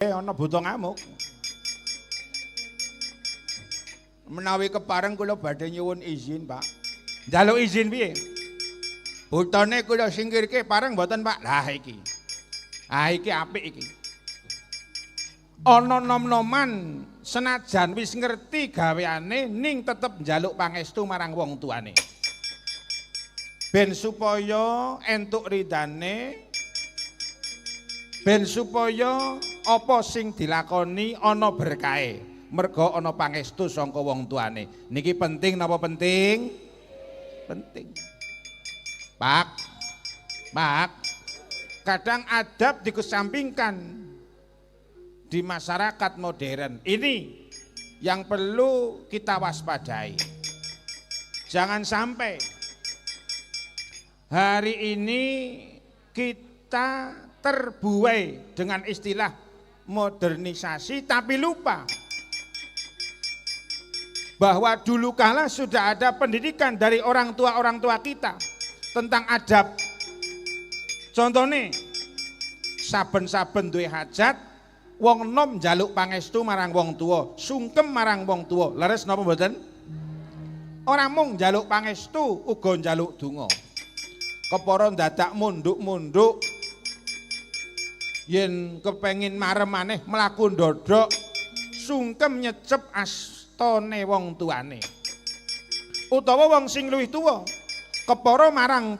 ana buta ngamuk. Menawi kepareng kula badhe nyuwun izin, Pak. Njaluk izin piye? Butane kula singkirke pareng mboten, Pak. Lah iki. Ah iki apik iki. Ana nom-noman senajan wis ngerti gaweane ning tetep njaluk pangestu marang wong tuane. Ben supaya entuk ridane, ben supaya apa sing dilakoni ana berkahe, merga ana pangestu saka wong tuane. Niki penting napa penting? Penting. Pak, kadang adab dikesampingkan di masyarakat modern. Ini yang perlu kita waspadai. Jangan sampai hari ini kita terbuai dengan istilah modernisasi tapi lupa bahwa dulu kala sudah ada pendidikan dari orang tua kita tentang adab. Contohnya saben-saben duwe hajat wong nom njaluk pangestu marang wong tua, sungkem marang wong tua. Leres napa mboten? Ora mung njaluk pangestu, uga njaluk donga. Kepara dadak munduk-munduk yen kepengin marem maneh mlaku ndodok sungkem nyecep astane wong tuane. Utawa wong sing luwih tuwa kepara marang